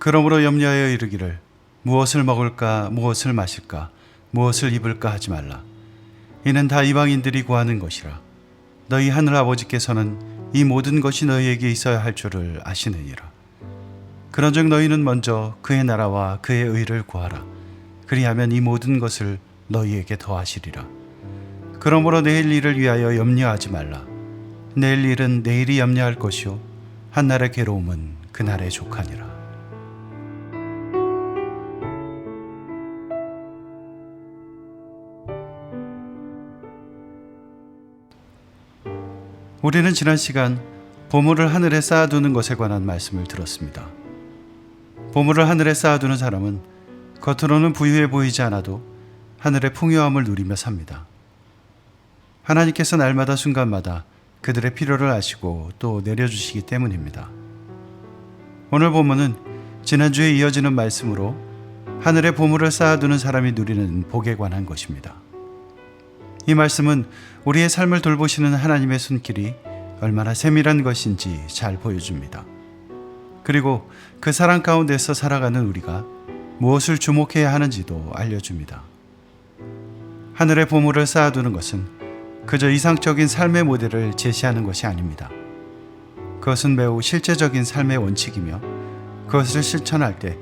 그러므로 염려하여 이르기를 무엇을 먹을까 무엇을 마실까 무엇을 입을까 하지 말라. 이는 다 이방인들이 구하는 것이라. 너희 하늘 아버지께서는 이 모든 것이 너희에게 있어야 할 줄을 아시느니라. 그런즉 너희는 먼저 그의 나라와 그의 의를 구하라. 그리하면 이 모든 것을 너희에게 더하시리라. 그러므로 내일 일을 위하여 염려하지 말라. 내일 일은 내일이 염려할 것이요 한날의 괴로움은 그날의 족하니라. 우리는 지난 시간 보물을 하늘에 쌓아두는 것에 관한 말씀을 들었습니다. 보물을 하늘에 쌓아두는 사람은 겉으로는 부유해 보이지 않아도 하늘의 풍요함을 누리며 삽니다. 하나님께서 날마다 순간마다 그들의 필요를 아시고 또 내려주시기 때문입니다. 오늘 본문은 지난주에 이어지는 말씀으로 하늘의 보물을 쌓아두는 사람이 누리는 복에 관한 것입니다. 이 말씀은 우리의 삶을 돌보시는 하나님의 손길이 얼마나 세밀한 것인지 잘 보여줍니다. 그리고 그 사랑 가운데서 살아가는 우리가 무엇을 주목해야 하는지도 알려줍니다. 하늘의 보물을 쌓아두는 것은 그저 이상적인 삶의 모델을 제시하는 것이 아닙니다. 그것은 매우 실제적인 삶의 원칙이며 그것을 실천할 때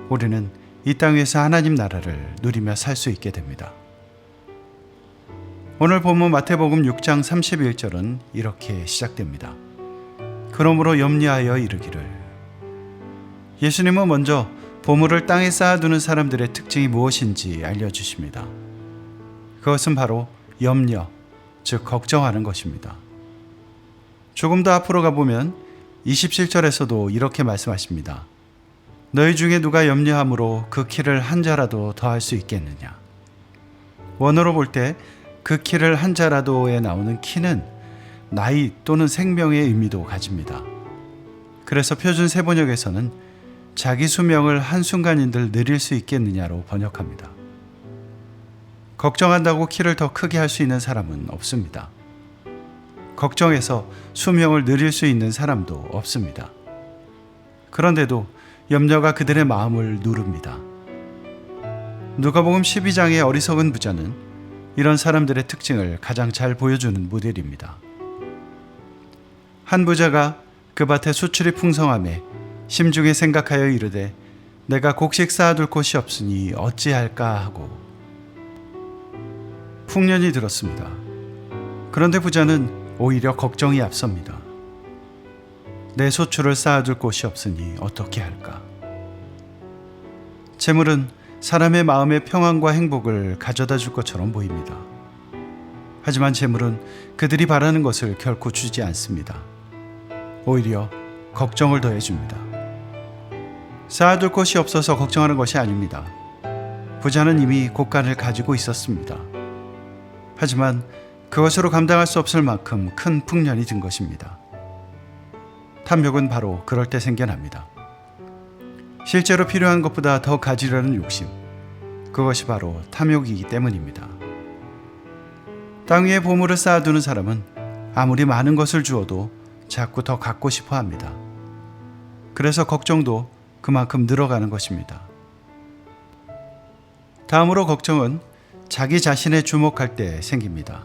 우리는 이 땅 위에서 하나님 나라를 누리며 살 수 있게 됩니다. 오늘 본문 마태복음 6장 31절은 이렇게 시작됩니다. 그러므로 염려하여 이르기를. 예수님은 먼저 보물을 땅에 쌓아두는 사람들의 특징이 무엇인지 알려주십니다. 그것은 바로 염려, 즉 걱정하는 것입니다. 조금 더 앞으로 가보면 27절에서도 이렇게 말씀하십니다. 너희 중에 누가 염려함으로 그 키를 한 자라도 더할 수 있겠느냐. 원어로 볼 때 그 키를 한 자라도에 나오는 키는 나이 또는 생명의 의미도 가집니다. 그래서 표준 세번역에서는 자기 수명을 한순간인들 늘릴 수 있겠느냐로 번역합니다. 걱정한다고 키를 더 크게 할 수 있는 사람은 없습니다. 걱정해서 수명을 늘릴 수 있는 사람도 없습니다. 그런데도 염려가 그들의 마음을 누릅니다. 누가복음 12장의 어리석은 부자는 이런 사람들의 특징을 가장 잘 보여주는 모델입니다. 한 부자가 그 밭에 수출이 풍성함에 심중에 생각하여 이르되 내가 곡식 쌓아둘 곳이 없으니 어찌할까 하고 풍년이 들었습니다. 그런데 부자는 오히려 걱정이 앞섭니다. 내 소출을 쌓아둘 곳이 없으니 어떻게 할까? 재물은 사람의 마음의 평안과 행복을 가져다 줄 것처럼 보입니다. 하지만 재물은 그들이 바라는 것을 결코 주지 않습니다. 오히려 걱정을 더해줍니다. 쌓아둘 곳이 없어서 걱정하는 것이 아닙니다. 부자는 이미 곳간을 가지고 있었습니다. 하지만 그것으로 감당할 수 없을 만큼 큰 풍년이 든 것입니다. 탐욕은 바로 그럴 때 생겨납니다. 실제로 필요한 것보다 더 가지려는 욕심, 그것이 바로 탐욕이기 때문입니다. 땅 위에 보물을 쌓아두는 사람은 아무리 많은 것을 주어도 자꾸 더 갖고 싶어 합니다. 그래서 걱정도 그만큼 늘어가는 것입니다. 다음으로 걱정은 자기 자신에 주목할 때 생깁니다.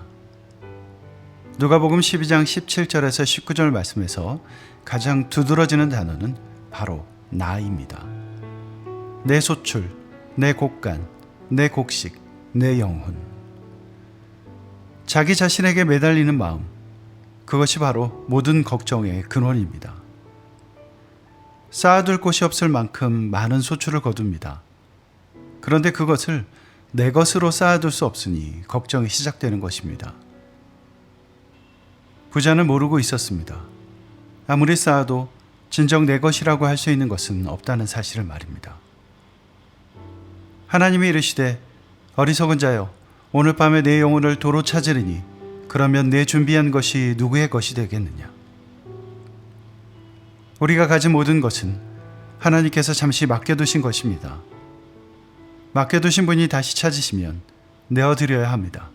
누가복음 12장 17절에서 19절 말씀에서 가장 두드러지는 단어는 바로 나입니다. 내 소출, 내 곡간, 내 곡식, 내 영혼. 자기 자신에게 매달리는 마음, 그것이 바로 모든 걱정의 근원입니다. 쌓아둘 곳이 없을 만큼 많은 소출을 거둡니다. 그런데 그것을 내 것으로 쌓아둘 수 없으니 걱정이 시작되는 것입니다. 부자는 모르고 있었습니다. 아무리 쌓아도 진정 내 것이라고 할 수 있는 것은 없다는 사실을 말입니다. 하나님이 이르시되 어리석은 자여 오늘 밤에 내 영혼을 도로 찾으리니 그러면 내 준비한 것이 누구의 것이 되겠느냐. 우리가 가진 모든 것은 하나님께서 잠시 맡겨두신 것입니다. 맡겨두신 분이 다시 찾으시면 내어드려야 합니다.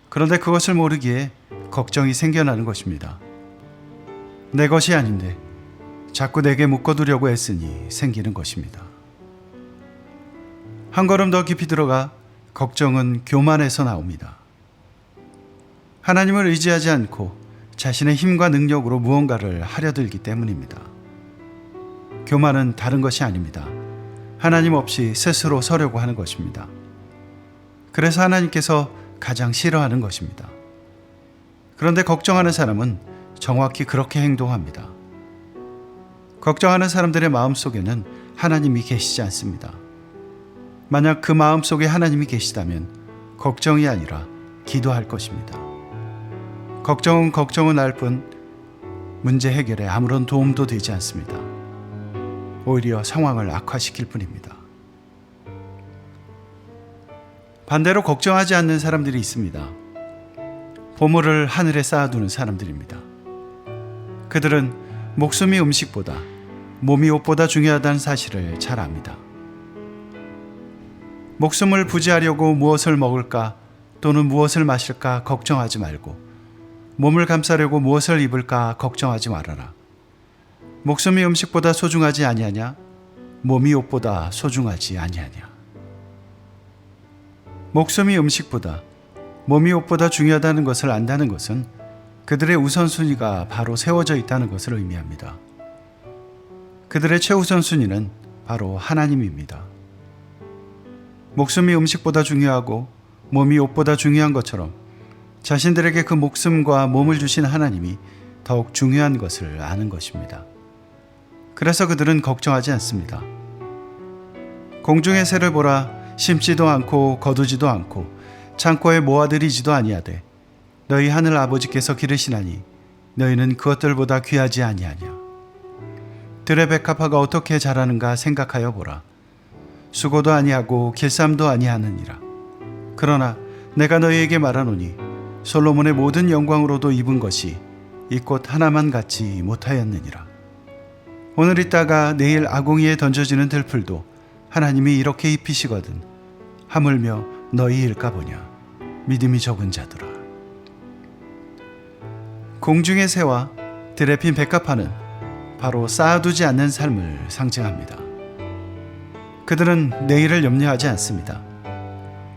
그런데 그것을 모르기에 걱정이 생겨나는 것입니다. 내 것이 아닌데 자꾸 내게 묶어두려고 애쓰니 생기는 것입니다. 한 걸음 더 깊이 들어가 걱정은 교만에서 나옵니다. 하나님을 의지하지 않고 자신의 힘과 능력으로 무언가를 하려 들기 때문입니다. 교만은 다른 것이 아닙니다. 하나님 없이 스스로 서려고 하는 것입니다. 그래서 하나님께서 가장 싫어하는 것입니다. 그런데 걱정하는 사람은 정확히 그렇게 행동합니다. 걱정하는 사람들의 마음속에는 하나님이 계시지 않습니다. 만약 그 마음속에 하나님이 계시다면 걱정이 아니라 기도할 것입니다. 걱정은 알 뿐 문제 해결에 아무런 도움도 되지 않습니다. 오히려 상황을 악화시킬 뿐입니다. 반대로 걱정하지 않는 사람들이 있습니다. 보물을 하늘에 쌓아두는 사람들입니다. 그들은 목숨이 음식보다, 몸이 옷보다 중요하다는 사실을 잘 압니다. 목숨을 부지하려고 무엇을 먹을까 또는 무엇을 마실까 걱정하지 말고, 몸을 감싸려고 무엇을 입을까 걱정하지 말아라. 목숨이 음식보다 소중하지 아니하냐? 몸이 옷보다 소중하지 아니하냐? 목숨이 음식보다, 몸이 옷보다 중요하다는 것을 안다는 것은 그들의 우선순위가 바로 세워져 있다는 것을 의미합니다. 그들의 최우선순위는 바로 하나님입니다. 목숨이 음식보다 중요하고 몸이 옷보다 중요한 것처럼 자신들에게 그 목숨과 몸을 주신 하나님이 더욱 중요한 것을 아는 것입니다. 그래서 그들은 걱정하지 않습니다. 공중의 새를 보라. 심지도 않고 거두지도 않고 창고에 모아들이지도 아니하되 너희 하늘 아버지께서 기르시나니 너희는 그것들보다 귀하지 아니하냐. 들의 백합화가 어떻게 자라는가 생각하여 보라. 수고도 아니하고 길쌈도 아니하느니라. 그러나 내가 너희에게 말하노니 솔로몬의 모든 영광으로도 입은 것이 이 꽃 하나만 갖지 못하였느니라. 오늘 있다가 내일 아궁이에 던져지는 들풀도 하나님이 이렇게 입히시거든 하물며 너희일까 보냐. 믿음이 적은 자들아. 공중의 새와 들에 핀 백합화는 바로 쌓아두지 않는 삶을 상징합니다. 그들은 내일을 염려하지 않습니다.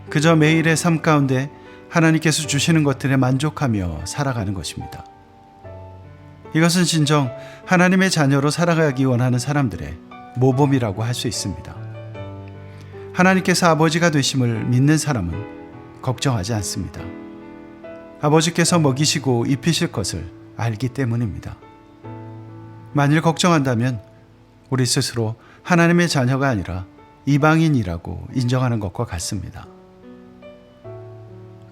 그저 매일의 삶 가운데 하나님께서 주시는 것들에 만족하며 살아가는 것입니다. 이것은 진정 하나님의 자녀로 살아가기 원하는 사람들의 모범이라고 할 수 있습니다. 하나님께서 아버지가 되심을 믿는 사람은 걱정하지 않습니다. 아버지께서 먹이시고 입히실 것을 알기 때문입니다. 만일 걱정한다면 우리 스스로 하나님의 자녀가 아니라 이방인이라고 인정하는 것과 같습니다.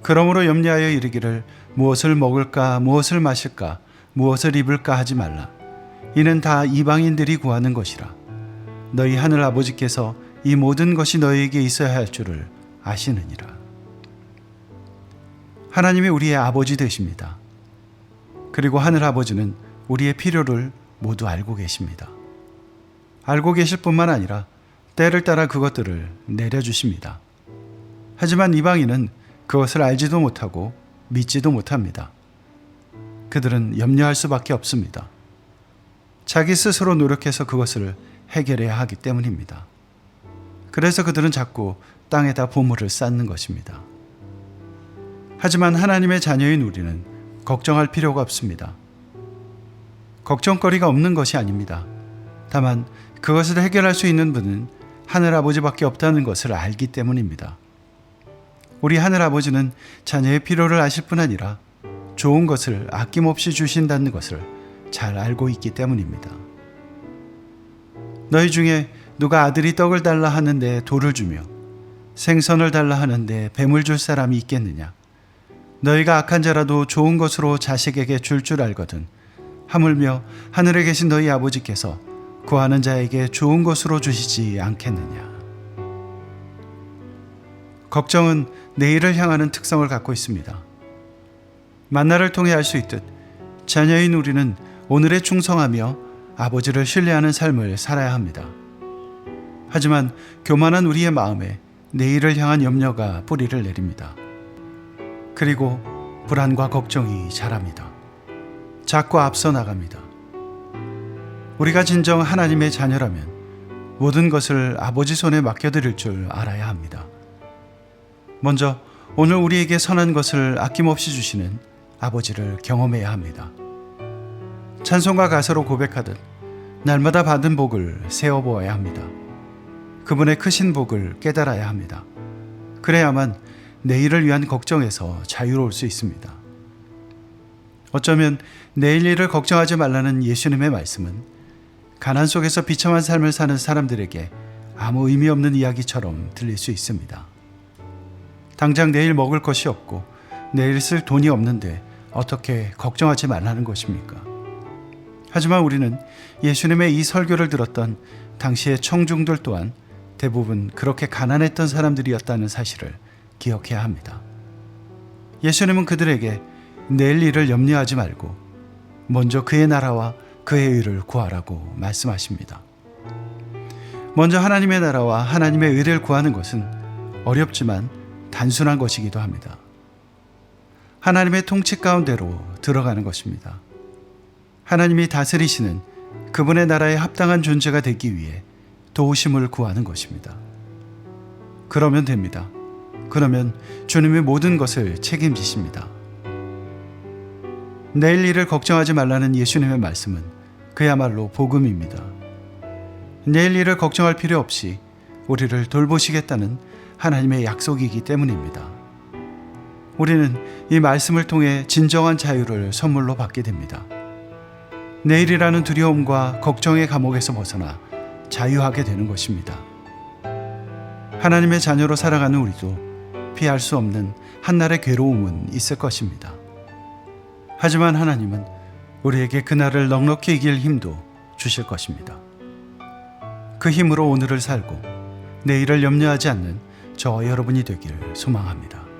그러므로 염려하여 이르기를 무엇을 먹을까, 무엇을 마실까, 무엇을 입을까 하지 말라. 이는 다 이방인들이 구하는 것이라. 너희 하늘 아버지께서 이 모든 것이 너희에게 있어야 할 줄을 아시느니라. 하나님이 우리의 아버지 되십니다. 그리고 하늘 아버지는 우리의 필요를 모두 알고 계십니다. 알고 계실 뿐만 아니라 때를 따라 그것들을 내려주십니다. 하지만 이방인은 그것을 알지도 못하고 믿지도 못합니다. 그들은 염려할 수밖에 없습니다. 자기 스스로 노력해서 그것을 해결해야 하기 때문입니다. 그래서 그들은 자꾸 땅에다 보물을 쌓는 것입니다. 하지만 하나님의 자녀인 우리는 걱정할 필요가 없습니다. 걱정거리가 없는 것이 아닙니다. 다만 그것을 해결할 수 있는 분은 하늘아버지밖에 없다는 것을 알기 때문입니다. 우리 하늘아버지는 자녀의 필요를 아실 뿐 아니라 좋은 것을 아낌없이 주신다는 것을 잘 알고 있기 때문입니다. 너희 중에 누가 아들이 떡을 달라 하는데 돌을 주며 생선을 달라 하는데 뱀을 줄 사람이 있겠느냐? 너희가 악한 자라도 좋은 것으로 자식에게 줄 줄 알거든 하물며 하늘에 계신 너희 아버지께서 구하는 자에게 좋은 것으로 주시지 않겠느냐? 걱정은 내일을 향하는 특성을 갖고 있습니다. 만나를 통해 알 수 있듯 자녀인 우리는 오늘에 충성하며 아버지를 신뢰하는 삶을 살아야 합니다. 하지만 교만한 우리의 마음에 내일을 향한 염려가 뿌리를 내립니다. 그리고 불안과 걱정이 자랍니다. 자꾸 앞서 나갑니다. 우리가 진정 하나님의 자녀라면 모든 것을 아버지 손에 맡겨드릴 줄 알아야 합니다. 먼저 오늘 우리에게 선한 것을 아낌없이 주시는 아버지를 경험해야 합니다. 찬송가 가사로 고백하듯 날마다 받은 복을 세어보아야 합니다. 그분의 크신 복을 깨달아야 합니다. 그래야만 내일을 위한 걱정에서 자유로울 수 있습니다. 어쩌면 내일 일을 걱정하지 말라는 예수님의 말씀은 가난 속에서 비참한 삶을 사는 사람들에게 아무 의미 없는 이야기처럼 들릴 수 있습니다. 당장 내일 먹을 것이 없고 내일 쓸 돈이 없는데 어떻게 걱정하지 말라는 것입니까? 하지만 우리는 예수님의 이 설교를 들었던 당시의 청중들 또한 대부분 그렇게 가난했던 사람들이었다는 사실을 기억해야 합니다. 예수님은 그들에게 내일 일을 염려하지 말고 먼저 그의 나라와 그의 의를 구하라고 말씀하십니다. 먼저 하나님의 나라와 하나님의 의를 구하는 것은 어렵지만 단순한 것이기도 합니다. 하나님의 통치 가운데로 들어가는 것입니다. 하나님이 다스리시는 그분의 나라에 합당한 존재가 되기 위해 도우심을 구하는 것입니다. 그러면 됩니다. 그러면 주님이 모든 것을 책임지십니다. 내일 일을 걱정하지 말라는 예수님의 말씀은 그야말로 복음입니다. 내일 일을 걱정할 필요 없이 우리를 돌보시겠다는 하나님의 약속이기 때문입니다. 우리는 이 말씀을 통해 진정한 자유를 선물로 받게 됩니다. 내일이라는 두려움과 걱정의 감옥에서 벗어나 자유하게 되는 것입니다. 하나님의 자녀로 살아가는 우리도 피할 수 없는 한날의 괴로움은 있을 것입니다. 하지만 하나님은 우리에게 그날을 넉넉히 이길 힘도 주실 것입니다. 그 힘으로 오늘을 살고 내일을 염려하지 않는 저와 여러분이 되길 소망합니다.